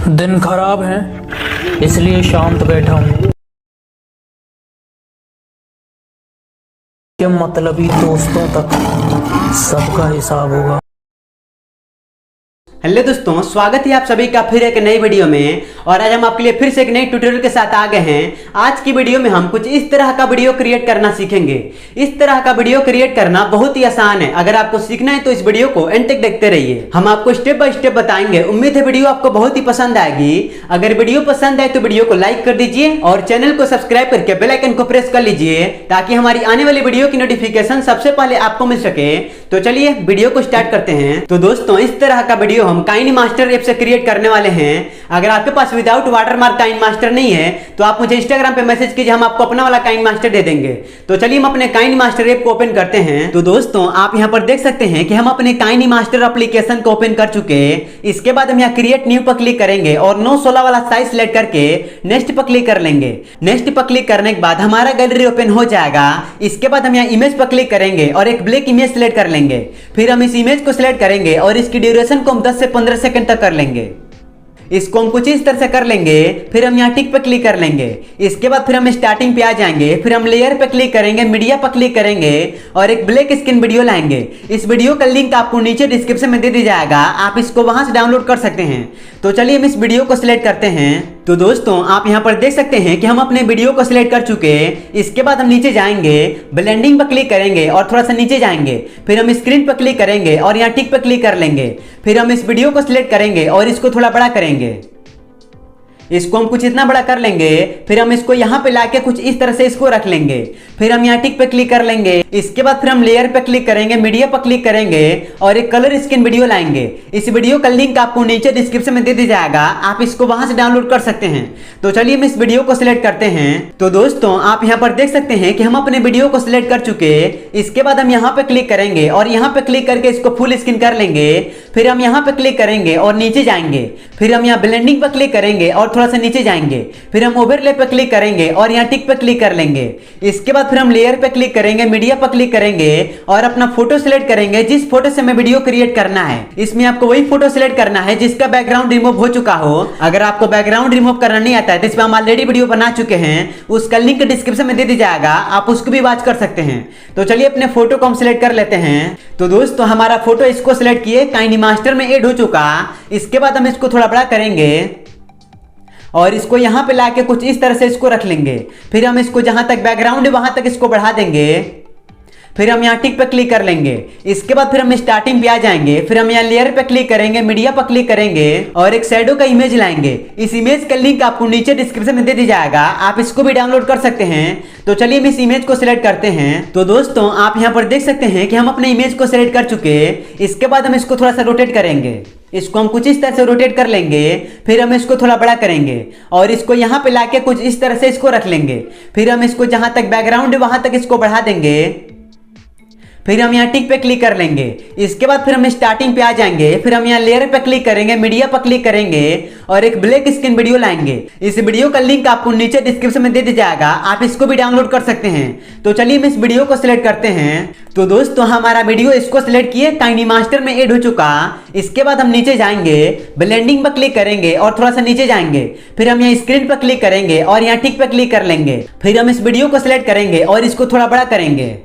दिन खराब है इसलिए शांत बैठा हूँ। क्या मतलबी दोस्तों तक सबका हिसाब होगा। हेलो दोस्तों, स्वागत है आप सभी का फिर एक नई वीडियो में। और आज हम आपके लिए फिर से एक नई ट्यूटोरियल के साथ आ गए हैं। आज की वीडियो में हम कुछ इस तरह का वीडियो क्रिएट करना सीखेंगे। इस तरह का वीडियो क्रिएट करना बहुत ही आसान है। अगर आपको सीखना है तो इस वीडियो को एंड तक देखते रहिए। हम आपको स्टेप बाय स्टेप बताएंगे। उम्मीद है वीडियो आपको बहुत ही पसंद आएगी। अगर वीडियो पसंद आए तो वीडियो को लाइक कर दीजिए और चैनल को सब्सक्राइब करके बेल आइकन को प्रेस कर लीजिए ताकि हमारी आने वाली वीडियो की नोटिफिकेशन सबसे पहले आपको मिल सके। तो चलिए वीडियो को स्टार्ट करते हैं। तो दोस्तों, इस तरह का वीडियो हम काइनमास्टर ऐप से क्रिएट करने वाले हैं। अगर आपके पास विदाउट वाटरमार्क काइनमास्टर नहीं है तो आप मुझे इंस्टाग्राम पे मैसेज कीजिए, हम आपको अपना वाला काइनमास्टर दे देंगे। तो चलिए हम अपने काइनमास्टर ऐप को ओपन करते हैं। तो दोस्तों, आप यहां पर देख सकते हैं कि हम अपने काइनमास्टर एप्लीकेशन को ओपन कर चुके हैं। इसके बाद हम यहां क्रिएट न्यू पर क्लिक करेंगे और 916 वाला साइज सिलेक्ट करके नेक्स्ट पर क्लिक कर लेंगे। नेक्स्ट पर क्लिक करने के बाद हमारा गैलरी ओपन हो जाएगा। इसके बाद हम यहां इमेज पर क्लिक करेंगे और एक ब्लैक इमेज सिलेक्ट कर लेंगे। फिर हम इस इमेज को सिलेक्ट करेंगे और इसकी ड्यूरेशन को हम 10 से 15 सेकंड तक कर लेंगे। इसको हम कुछ इस तरह से कर लेंगे। फिर हम यहाँ टिक पे क्लिक कर लेंगे। इसके बाद फिर हम स्टार्टिंग पे आ जाएंगे। फिर हम लेयर पे क्लिक करेंगे, मीडिया पे क्लिक करेंगे और एक ब्लैक स्क्रीन वीडियो लाएंगे। इस वीडियो का लिंक आपको नीचे डिस्क्रिप्शन में दे दिया जाएगा, आप इसको वहां से डाउनलोड कर सकते हैं। तो चलिए हम इस वीडियो को सिलेक्ट करते हैं। तो दोस्तों, आप यहाँ पर देख सकते हैं कि हम अपने वीडियो को सिलेक्ट कर चुके हैं। इसके बाद हम नीचे जाएंगे, ब्लेंडिंग पर क्लिक करेंगे और थोड़ा सा नीचे जाएंगे। फिर हम स्क्रीन पर क्लिक करेंगे और यहाँ टिक पर क्लिक कर लेंगे। फिर हम इस वीडियो को सिलेक्ट करेंगे और इसको थोड़ा बड़ा करेंगे। इसको हम कुछ इतना बड़ा कर लेंगे। फिर हम इसको यहाँ पे लाके कुछ इस तरह से इसको रख लेंगे। फिर हम यहाँ टिक पे क्लिक कर लेंगे। इसके बाद फिर हम लेयर पे क्लिक करेंगे, मीडिया पर क्लिक करेंगे और एक कलर स्क्रीन वीडियो लाएंगे। इस वीडियो का लिंक आपको नीचे डिस्क्रिप्शन में दे दिया जाएगा, आप इसको वहां से डाउनलोड कर सकते हैं। तो चलिए हम इस वीडियो को सिलेक्ट करते हैं। तो दोस्तों, आप यहाँ पर देख सकते हैं कि हम अपने वीडियो को सिलेक्ट कर चुके हैं। इसके बाद हम यहाँ पे क्लिक करेंगे और यहाँ पे क्लिक करके इसको फुल स्क्रीन कर लेंगे। फिर हम यहाँ पे क्लिक करेंगे और नीचे जाएंगे। फिर हम यहाँ ब्लेंडिंग पर क्लिक करेंगे और थोड़ा सा नीचे जाएंगे। फिर हम ओवरले पे क्लिक करेंगे और यहाँ टिक पे क्लिक कर लेंगे। इसके बाद फिर हम लेयर पे क्लिक करेंगे, मीडिया पर क्लिक करेंगे और अपना फोटो सिलेक्ट करेंगे जिस फोटो से हमें वीडियो क्रिएट करना है। इसमें आपको वही फोटो सिलेक्ट करना है जिसका बैकग्राउंड रिमूव हो चुका हो। अगर आपको बैकग्राउंड रिमूव करना नहीं आता है तो इस पर हम ऑलरेडी वीडियो बना चुके हैं, उसका लिंक डिस्क्रिप्शन में दे दिया जाएगा, आप उसको भी वॉच कर सकते हैं। तो चलिए अपने फोटो को हम सिलेक्ट कर लेते हैं। तो दोस्तों, हमारा फोटो इसको सिलेक्ट किए काइनमास्टर में ऐड हो चुका। इसके बाद हम इसको थोड़ा बड़ा करेंगे और इसको यहाँ पे लाके कुछ इस तरह से इसको रख लेंगे। फिर हम इसको जहां तक बैकग्राउंड है वहां तक इसको बढ़ा देंगे। फिर हम यहाँ टिक पे क्लिक कर लेंगे। इसके बाद फिर हम स्टार्टिंग पे आ जाएंगे। फिर हम यहाँ लेयर पे क्लिक करेंगे, मीडिया पर क्लिक करेंगे और एक शैडो का इमेज लाएंगे। इस इमेज का लिंक आपको नीचे डिस्क्रिप्शन में दे दिया जाएगा, आप इसको भी डाउनलोड कर सकते हैं। तो चलिए हम इस इमेज को सिलेक्ट करते हैं। तो दोस्तों, आप यहाँ पर देख सकते हैं कि हम अपने इमेज को सिलेक्ट कर चुके हैं। इसके बाद हम इसको थोड़ा सा रोटेट करेंगे। इसको हम कुछ इस तरह से रोटेट कर लेंगे। फिर हम इसको थोड़ा बड़ा करेंगे और इसको यहाँ पे लाके कुछ इस तरह से इसको रख लेंगे। फिर हम इसको जहां तक बैकग्राउंड है वहां तक इसको बढ़ा देंगे। फिर हम यहाँ टिक पे क्लिक कर लेंगे। इसके बाद फिर हम स्टार्टिंग पे आ जाएंगे। फिर हम यहाँ लेयर पे क्लिक करेंगे, मीडिया पर क्लिक करेंगे और एक ब्लैक स्क्रीन वीडियो लाएंगे। इस वीडियो का लिंक आपको नीचे डिस्क्रिप्शन में दे दिया जाएगा, आप इसको भी डाउनलोड कर सकते हैं। तो चलिए हम इस वीडियो को सिलेक्ट करते हैं। तो दोस्तों, हमारा वीडियो इसको सिलेक्ट किए काइनमास्टर में ऐड हो चुका। इसके बाद हम नीचे जाएंगे, ब्लेंडिंग पर क्लिक करेंगे और थोड़ा सा नीचे जाएंगे। फिर हम यहाँ स्क्रीन पर क्लिक करेंगे और यहाँ टिक पे क्लिक कर लेंगे। फिर हम इस वीडियो को सिलेक्ट करेंगे और इसको थोड़ा बड़ा करेंगे।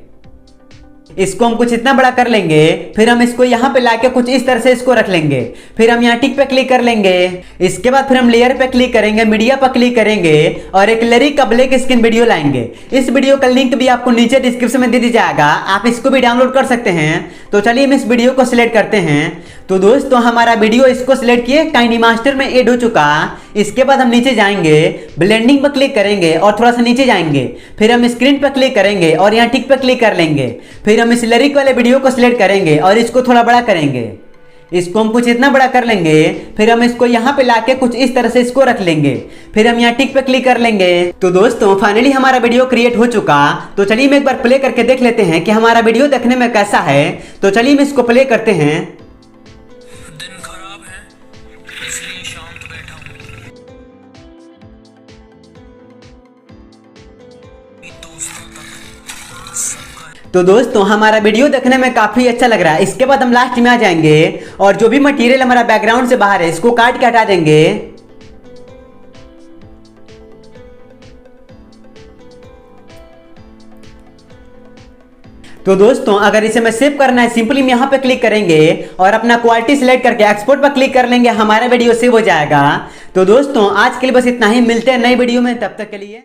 इसको हम कुछ इतना बड़ा कर लेंगे। फिर हम इसको यहाँ पे लाके कुछ इस तरह से इसको रख लेंगे। फिर हम यहाँ टिक पे क्लिक कर लेंगे। इसके बाद फिर हम लेयर पे क्लिक करेंगे, मीडिया पर क्लिक करेंगे और एक लिरिक का ब्लैक स्क्रीन वीडियो लाएंगे। इस वीडियो का लिंक भी आपको नीचे डिस्क्रिप्शन में दे दिया जाएगा, आप इसको भी डाउनलोड कर सकते हैं। तो चलिए हम इस वीडियो को सिलेक्ट करते हैं। तो दोस्तों, हमारा वीडियो इसको सिलेक्ट किए काइनमास्टर में ऐड हो चुका। इसके बाद हम नीचे जाएंगे, ब्लेंडिंग पर क्लिक करेंगे और थोड़ा सा नीचे जाएंगे। फिर हम स्क्रीन पर क्लिक करेंगे और यहाँ टिक पर क्लिक कर लेंगे। फिर हम इस लिरिक वाले वीडियो को सिलेक्ट करेंगे और इसको थोड़ा बड़ा करेंगे। इसको हम कुछ इतना बड़ा कर लेंगे। फिर हम इसको यहाँ पे लाके कुछ इस तरह से इसको रख लेंगे। फिर हम यहाँ टिक पे क्लिक कर लेंगे। तो दोस्तों, फाइनली हमारा वीडियो क्रिएट हो चुका। तो चलिए हम एक बार प्ले करके देख लेते हैं कि हमारा वीडियो देखने में कैसा है। तो चलिए हम इसको प्ले करते हैं। दिन खराब है इसलिए शांत बैठा हूँ। दोस्तों तक सबका तो दोस्तों हमारा वीडियो देखने में काफी अच्छा लग रहा है। इसके बाद हम लास्ट में आ जाएंगे और जो भी मटेरियल हमारा बैकग्राउंड से बाहर है इसको काट के हटा देंगे। तो दोस्तों अगर इसे मैं सेव करना है, सिंपली हम यहाँ पे क्लिक करेंगे और अपना क्वालिटी सिलेक्ट करके एक्सपोर्ट पर क्लिक कर लेंगे, हमारा वीडियो सेव हो जाएगा। तो दोस्तों आज के लिए बस इतना ही, मिलते हैं नई वीडियो में, तब तक के लिए।